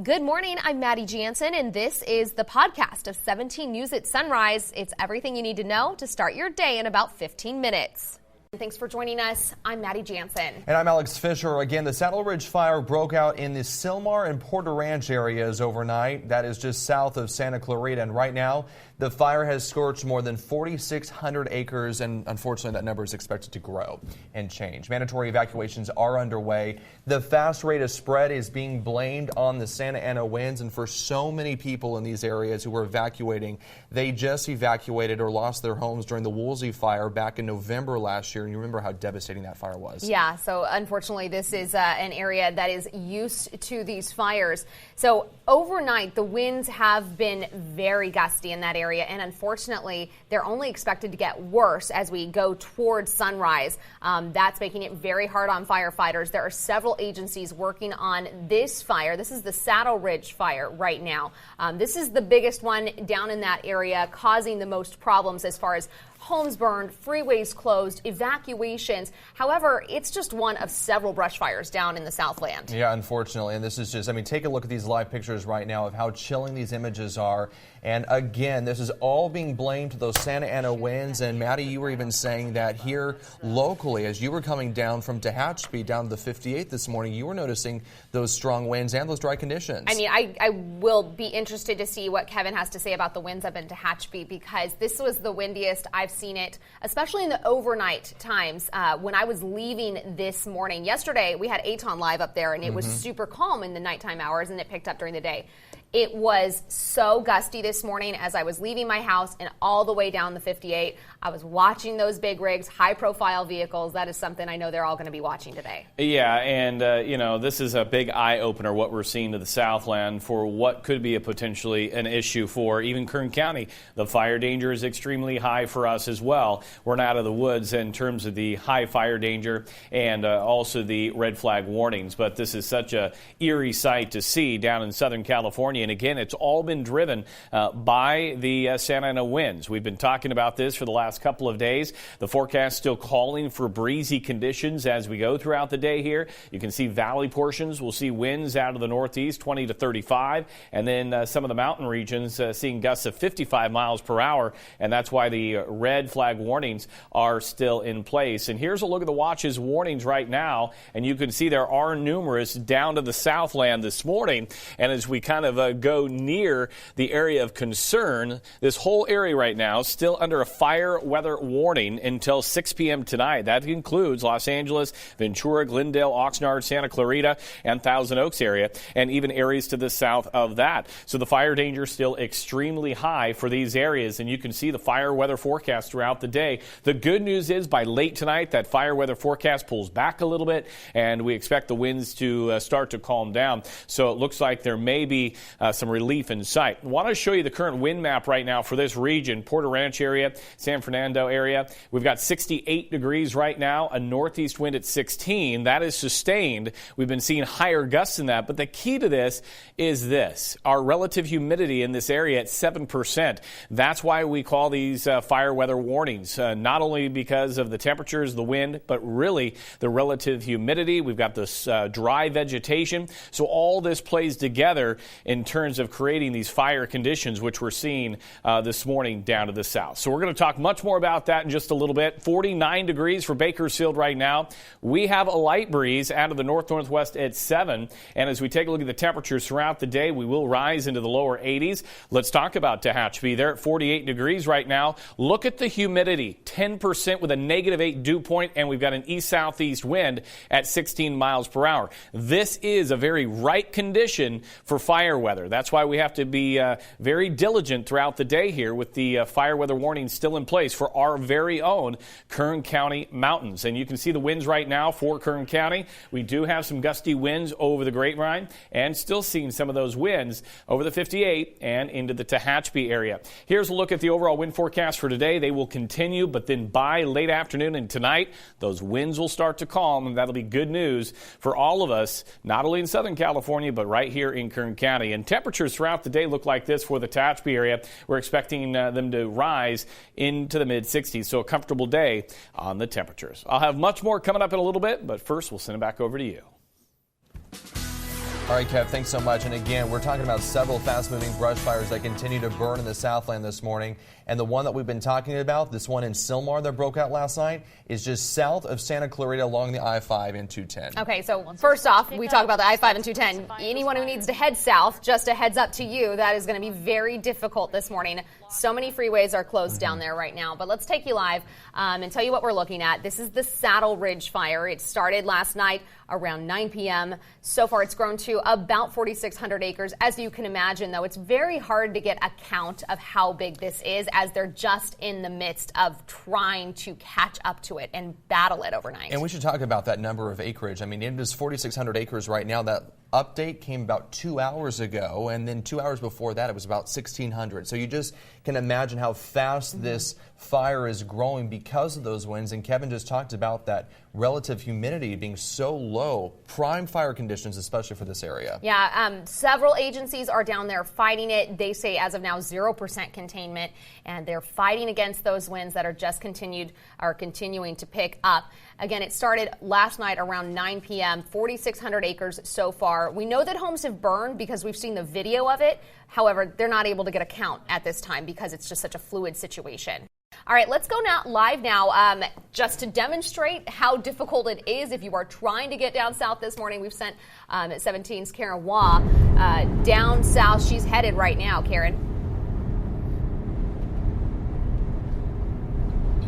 Good morning, I'm Maddie Jansen, and this is the podcast of 17 News at Sunrise. It's everything you need to know to start your day in about 15 minutes. Thanks for joining us. I'm Maddie Jansen. And I'm Alex Fisher. Again, the Saddle Ridge fire broke out in the Sylmar and Porter Ranch areas overnight. That is just south of Santa Clarita. And right now, the fire has scorched more than 4,600 acres. And unfortunately, that number is expected to grow and change. Mandatory evacuations are underway. The fast rate of spread is being blamed on the Santa Ana winds. And for so many people in these areas who were evacuating, they just evacuated or lost their homes during the Woolsey fire back in November last year. And you remember how devastating that fire was. Yeah, so unfortunately, this is an area that is used to these fires. So overnight, the winds have been very gusty in that area. And unfortunately, they're only expected to get worse as we go towards sunrise. That's making it very hard on firefighters. There are several agencies working on this fire. This is the Saddle Ridge fire right now. This is the biggest one down in that area, causing the most problems as far as homes burned, freeways closed, evacuations. However, it's just one of several brush fires down in the Southland. Yeah, unfortunately. And this is just, take a look at these live pictures right now of how chilling these images are. And again, this is all being blamed to those Santa Ana winds. And Maddie, you were even saying that here locally, as you were coming down from Tehachapi down to the 58 this morning, you were noticing those strong winds and those dry conditions. I mean, I will be interested to see what Kevin has to say about the winds up in Tehachapi, because this was the windiest I've seen it, especially in the overnight times. When I was leaving this morning, yesterday we had Tejon live up there, and it was super calm in the nighttime hours, and it picked up during the day. It was so gusty this morning as I was leaving my house and all the way down the 58. I was watching those big rigs, high-profile vehicles. That is something I know they're all going to be watching today. Yeah, and, this is a big eye-opener, what we're seeing to the Southland for what could be potentially an issue for even Kern County. The fire danger is extremely high for us as well. We're not out of the woods in terms of the high fire danger and also the red flag warnings. But this is such a eerie sight to see down in Southern California. And again, it's all been driven by the Santa Ana winds. We've been talking about this for the last couple of days. The forecast still calling for breezy conditions as we go throughout the day here. You can see valley portions. We'll see winds out of the northeast, 20 to 35. And then some of the mountain regions seeing gusts of 55 miles per hour. And that's why the red flag warnings are still in place. And here's a look at the watches warnings right now. And you can see there are numerous down to the Southland this morning. And as we kind of go near the area of concern, this whole area right now still under a fire weather warning until 6 p.m. tonight. That includes Los Angeles, Ventura, Glendale, Oxnard, Santa Clarita, and Thousand Oaks area, and even areas to the south of that. So the fire danger is still extremely high for these areas, and you can see the fire weather forecast throughout the day. The good news is by late tonight, that fire weather forecast pulls back a little bit, and we expect the winds to start to calm down. So it looks like there may be some relief in sight. I want to show you the current wind map right now for this region, Porter Ranch area, San Fernando area. We've got 68 degrees right now, a northeast wind at 16. That is sustained. We've been seeing higher gusts than that, but the key to this is this. Our relative humidity in this area at 7%. That's why we call these fire weather warnings, not only because of the temperatures, the wind, but really the relative humidity. We've got this dry vegetation. So all this plays together in terms of creating these fire conditions, which we're seeing this morning down to the south. So we're going to talk much more about that in just a little bit. 49 degrees for Bakersfield right now. We have a light breeze out of the north-northwest at 7. And as we take a look at the temperatures throughout the day, we will rise into the lower 80s. Let's talk about Tehachapi. They're at 48 degrees right now. Look at the humidity, 10% with a -8 dew point, and we've got an east-southeast wind at 16 miles per hour. This is a very right condition for fire weather. That's why we have to be very diligent throughout the day here with the fire weather warning still in place for our very own Kern County mountains. And you can see the winds right now for Kern County. We do have some gusty winds over the Grapevine and still seeing some of those winds over the 58 and into the Tehachapi area. Here's a look at the overall wind forecast for today. They will continue, but then by late afternoon and tonight, those winds will start to calm, and that'll be good news for all of us, not only in Southern California, but right here in Kern County. And temperatures throughout the day look like this for the Tehachapi area. We're expecting them to rise into the mid-60s, so a comfortable day on the temperatures. I'll have much more coming up in a little bit, but first we'll send it back over to you. All right, Kev, thanks so much. And again, we're talking about several fast-moving brush fires that continue to burn in the Southland this morning. And the one that we've been talking about, this one in Sylmar that broke out last night, is just south of Santa Clarita along the I-5 and 210. Okay, so first off, we talk about the I-5 and 210. Anyone who needs to head south, just a heads up to you, that is going to be very difficult this morning. So many freeways are closed down there right now. But let's take you live and tell you what we're looking at. This is the Saddle Ridge fire. It started last night around 9 p.m. So far, it's grown to about 4,600 acres. As you can imagine, though, it's very hard to get a count of how big this is, as they're just in the midst of trying to catch up to it and battle it overnight. And we should talk about that number of acreage. I mean, it is 4,600 acres right now. That update came about 2 hours ago, and then 2 hours before that, it was about 1,600. So you just can imagine how fast this fire is growing because of those winds. And Kevin just talked about that relative humidity being so low. Prime fire conditions, especially for this area. Yeah, several agencies are down there fighting it. They say as of now 0% containment, and they're fighting against those winds that are just continuing to pick up. Again, it started last night around 9 p.m., 4,600 acres so far. We know that homes have burned because we've seen the video of it. However, they're not able to get a count at this time because it's just such a fluid situation. All right, let's go live now just to demonstrate how difficult it is if you are trying to get down south this morning. We've sent 17's Karen Waugh down south. She's headed right now, Karen.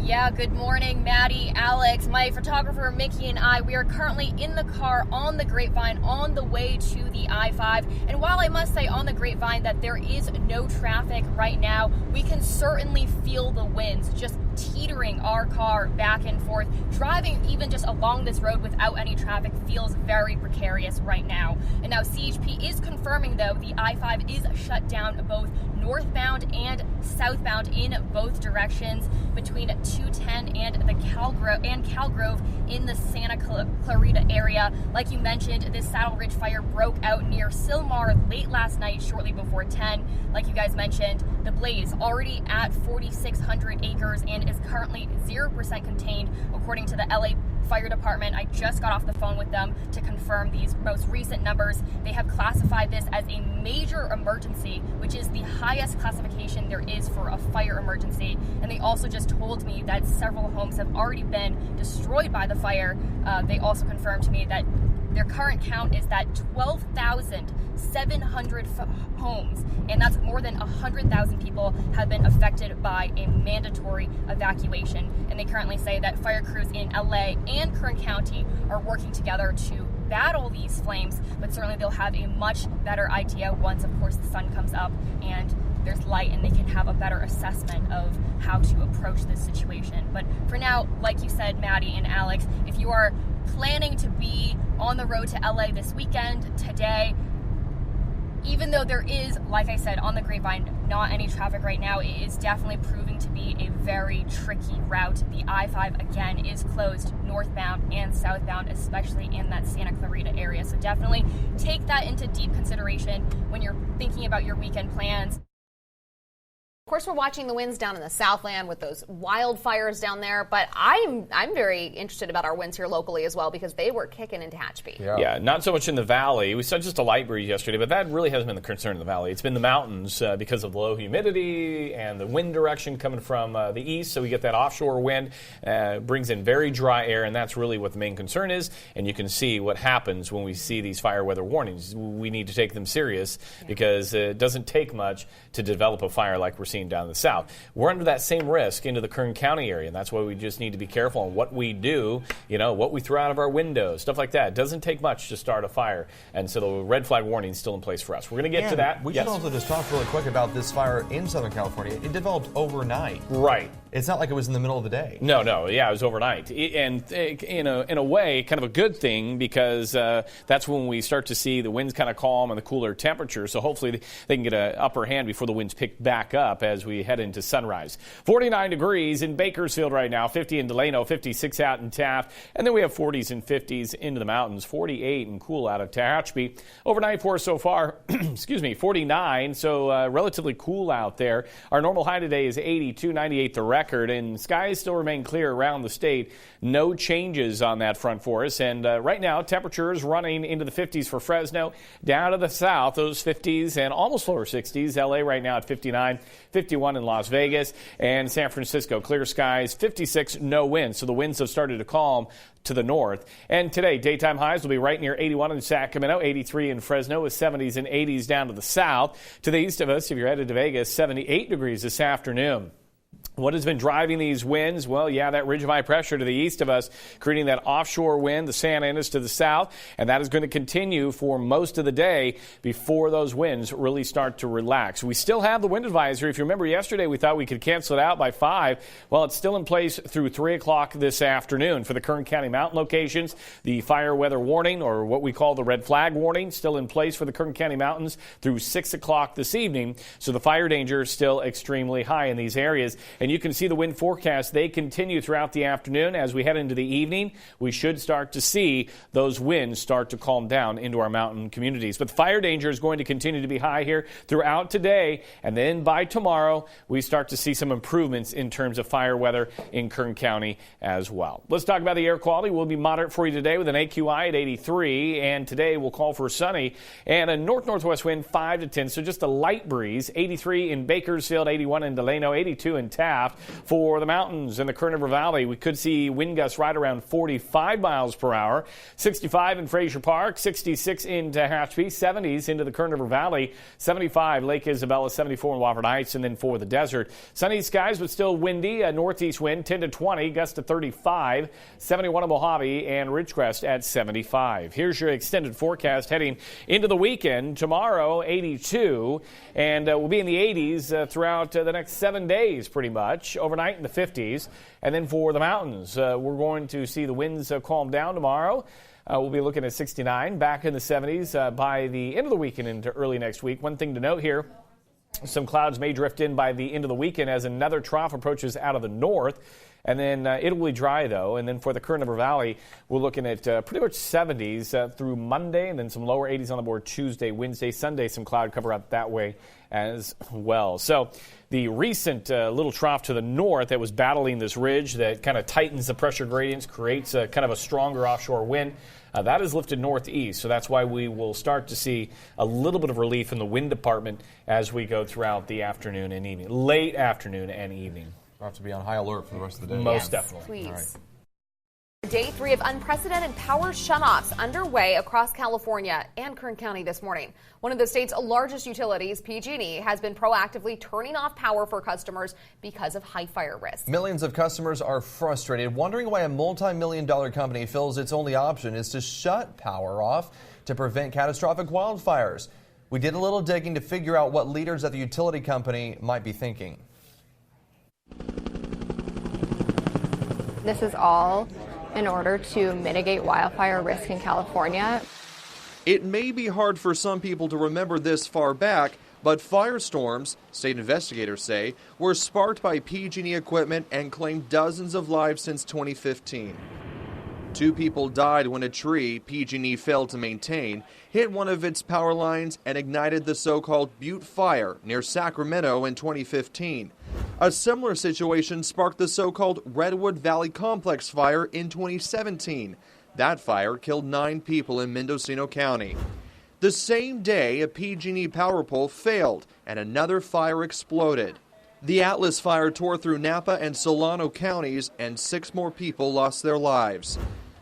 Yeah, good morning, Maddie, Alex, my photographer, Mickey, and I. We are currently in the car on the Grapevine on the way to the I-5. And while I must say on the Grapevine that there is no traffic right now, we can certainly feel the winds just teetering our car back and forth. Driving even just along this road without any traffic feels very precarious right now. And now CHP is confirming, though, the I-5 is shut down both northbound and southbound in both directions between 210 and the Calgrove in the Santa Clarita area. Like you mentioned, this Saddle Ridge fire broke out near Sylmar late last night, shortly before 10. Like you guys mentioned, the blaze already at 4,600 acres and is currently 0% contained, according to the LA Fire Department. I just got off the phone with them to confirm these most recent numbers. They have classified this as a major emergency, which is the highest classification there is for a fire emergency. And they also just told me that several homes have already been destroyed by the fire. They also confirmed to me that their current count is that 12,700 homes, and that's more than 100,000 people have been affected by a mandatory evacuation. And they currently say that fire crews in LA and Kern County are working together to battle these flames, but certainly they'll have a much better idea once, of course, the sun comes up and there's light and they can have a better assessment of how to approach this situation. But for now, like you said, Maddie and Alex, if you are planning to be on the road to LA this weekend, today, even though there is, like I said, on the Grapevine, not any traffic right now, it is definitely proving to be a very tricky route. The I-5, again, is closed northbound and southbound, especially in that Santa Clarita area. So definitely take that into deep consideration when you're thinking about your weekend plans. Of course, we're watching the winds down in the Southland with those wildfires down there, but I'm very interested about our winds here locally as well because they were kicking into Tejon. Yeah, not so much in the valley. We saw just a light breeze yesterday, but that really hasn't been the concern in the valley. It's been the mountains because of the low humidity and the wind direction coming from the east, so we get that offshore wind, brings in very dry air, and that's really what the main concern is. And you can see what happens when we see these fire weather warnings. We need to take them serious because it doesn't take much to develop a fire like we're seeing down in the south. We're under that same risk into the Kern County area, and that's why we just need to be careful on what we do, what we throw out of our windows, stuff like that. It doesn't take much to start a fire, and so the red flag warning is still in place for us. We're going to get to that. We should also just talk really quick about this fire in Southern California. It developed overnight. Right. It's not like it was in the middle of the day. No, yeah, it was overnight. And in a way, kind of a good thing because that's when we start to see the winds kind of calm and the cooler temperature. So hopefully they can get an upper hand before the winds pick back up as we head into sunrise. 49 degrees in Bakersfield right now, 50 in Delano, 56 out in Taft. And then we have 40s and 50s into the mountains, 48 and cool out of Tehachapi. Overnight for us so far, 49, so relatively cool out there. Our normal high today is 82, 98 the record. record, and skies still remain clear around the state. No changes on that front for us. And right now, temperatures running into the 50s for Fresno. Down to the south, those 50s and almost lower 60s. LA right now at 59, 51 in Las Vegas, and San Francisco. Clear skies, 56, no wind. So the winds have started to calm to the north. And today, daytime highs will be right near 81 in Sacramento, 83 in Fresno, with 70s and 80s down to the south. To the east of us, if you're headed to Vegas, 78 degrees this afternoon. What has been driving these winds? Well, yeah, that ridge of high pressure to the east of us, creating that offshore wind, the Santa Ynez to the south, and that is going to continue for most of the day before those winds really start to relax. We still have the wind advisory. If you remember yesterday, we thought we could cancel it out by 5. Well, it's still in place through 3 o'clock this afternoon. For the Kern County mountain locations, the fire weather warning, or what we call the red flag warning, still in place for the Kern County mountains through 6 o'clock this evening. So the fire danger is still extremely high in these areas. And you can see the wind forecast. They continue throughout the afternoon. As we head into the evening, we should start to see those winds start to calm down into our mountain communities. But the fire danger is going to continue to be high here throughout today. And then by tomorrow, we start to see some improvements in terms of fire weather in Kern County as well. Let's talk about the air quality. We'll be moderate for you today with an AQI at 83. And today we'll call for sunny and a north-northwest wind 5 to 10. So just a light breeze. 83 in Bakersfield, 81 in Delano, 82 in Taft. For the mountains in the Kern River Valley, we could see wind gusts right around 45 miles per hour. 65 in Frazier Park, 66 in Tehachapi, 70s into the Kern River Valley, 75 Lake Isabella, 74 in Wofford Heights, and then for the desert, sunny skies but still windy, a northeast wind 10 to 20, gust to 35, 71 in Mojave, and Ridgecrest at 75. Here's your extended forecast heading into the weekend. Tomorrow, 82, and we'll be in the 80s throughout the next 7 days pretty much. Overnight in the 50s. And then for the mountains, we're going to see the winds calm down tomorrow. We'll be looking at 69, back in the 70s by the end of the weekend into early next week. One thing to note here, some clouds may drift in by the end of the weekend as another trough approaches out of the north. And then it will be dry, though. And then for the Kern River Valley, we're looking at pretty much 70s through Monday, and then some lower 80s on the board Tuesday, Wednesday, Sunday, some cloud cover out that way as well. So the recent little trough to the north that was battling this ridge that kind of tightens the pressure gradients, creates a kind of a stronger offshore wind, that is lifted northeast. So that's why we will start to see a little bit of relief in the wind department as we go throughout the afternoon and evening, late afternoon and evening. We'll have to be on high alert for the rest of the day. Most definitely. Please. All right. Day 3 of unprecedented power shutoffs underway across California and Kern County this morning. One of the state's largest utilities, PG&E, has been proactively turning off power for customers because of high fire risk. Millions of customers are frustrated, wondering why a multi-million-dollar company feels its only option is to shut power off to prevent catastrophic wildfires. We did a little digging to figure out what leaders at the utility company might be thinking. This is all in order to mitigate wildfire risk in California. It may be hard for some people to remember this far back, but firestorms, state investigators say, were sparked by PG&E equipment and claimed dozens of lives since 2015. 2 people died when a tree PG&E failed to maintain hit one of its power lines and ignited the so-called Butte Fire near Sacramento in 2015. A similar situation sparked the so-called Redwood Valley Complex fire in 2017. That fire killed 9 people in Mendocino County. The same day, a PG&E power pole failed and another fire exploded. The Atlas fire tore through Napa and Solano counties, and 6 more people lost their lives.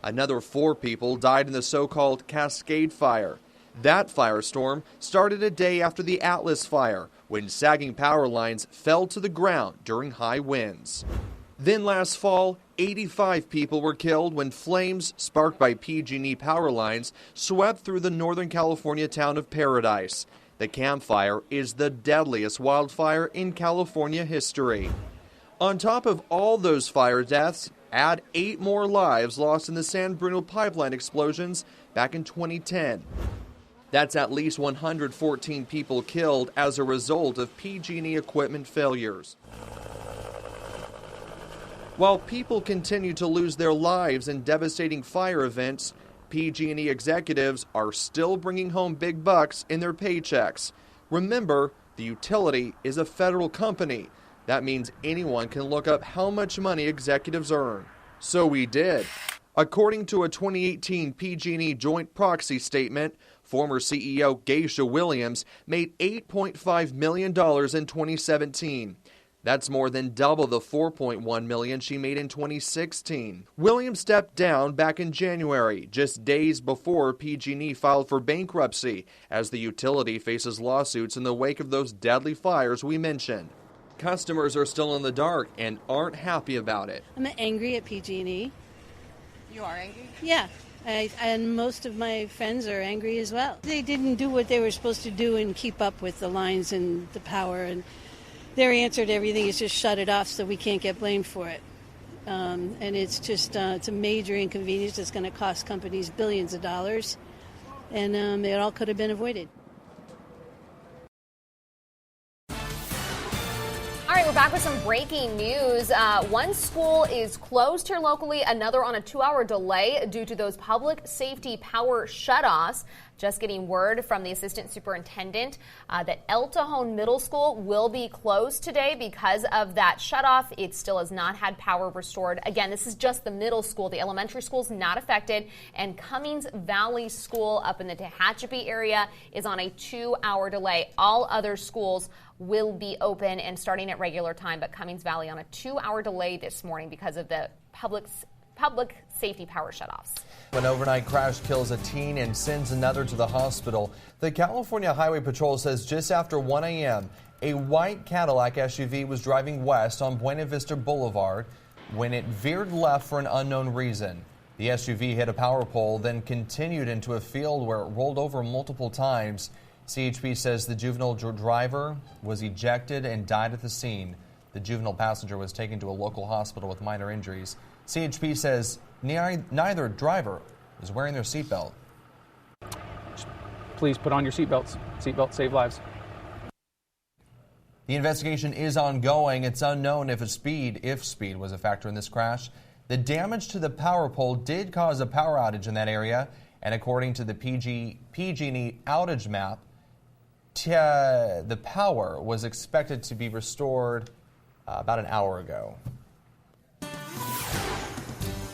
Another 4 people died in the so-called Cascade Fire. That firestorm started a day after the Atlas fire, when sagging power lines fell to the ground during high winds. Then last fall, 85 people were killed when flames sparked by PG&E power lines swept through the Northern California town of Paradise. The Camp Fire is the deadliest wildfire in California history. On top of all those fire deaths, add 8 more lives lost in the San Bruno pipeline explosions back in 2010. That's at least 114 people killed as a result of PG&E equipment failures. While people continue to lose their lives in devastating fire events, PG&E executives are still bringing home big bucks in their paychecks. Remember, the utility is a federal company. That means anyone can look up how much money executives earn. So we did. According to a 2018 PG&E joint proxy statement, former CEO Geisha Williams made $8.5 million in 2017. That's more than double the $4.1 million she made in 2016. Williams stepped down back in January, just days before PG&E filed for bankruptcy, as the utility faces lawsuits in the wake of those deadly fires we mentioned. Customers are still in the dark and aren't happy about it. I'm angry at PG&E. You are angry? Yeah, and most of my friends are angry as well. They didn't do what they were supposed to do and keep up with the lines and the power, and their answer to everything is just shut it off so we can't get blamed for it. And it's just it's a major inconvenience that's going to cost companies billions of dollars, and it all could have been avoided. All right, we're back with some breaking news. One school is closed here locally, another on a 2-hour delay due to those public safety power shutoffs. Just getting word from the assistant superintendent that El Tejon Middle School will be closed today because of that shutoff. It still has not had power restored. Again, this is just the middle school. The elementary school is not affected. And Cummings Valley School up in the Tehachapi area is on a 2-hour delay. All other schools will be open and starting at regular time, but Cummings Valley on a 2-hour delay this morning because of the public safety power shutoffs. An overnight crash kills a teen and sends another to the hospital. The California Highway Patrol says just after 1 a.m., a white Cadillac SUV was driving west on Buena Vista Boulevard when it veered left for an unknown reason. The SUV hit a power pole, then continued into a field where it rolled over multiple times. CHP says the juvenile driver was ejected and died at the scene. The juvenile passenger was taken to a local hospital with minor injuries. CHP says neither driver is wearing their seatbelt. Please put on your seatbelts. Seatbelts save lives. The investigation is ongoing. It's unknown if speed was a factor in this crash. The damage to the power pole did cause a power outage in that area, and according to the PG&E outage map, the power was expected to be restored about an hour ago.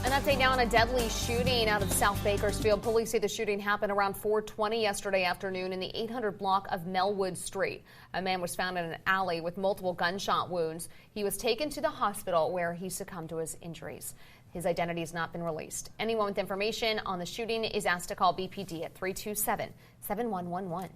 An update now on a deadly shooting out of South Bakersfield. Police say the shooting happened around 4:20 yesterday afternoon in the 800 block of Melwood Street. A man was found in an alley with multiple gunshot wounds. He was taken to the hospital where he succumbed to his injuries. His identity has not been released. Anyone with information on the shooting is asked to call BPD at 327-7111.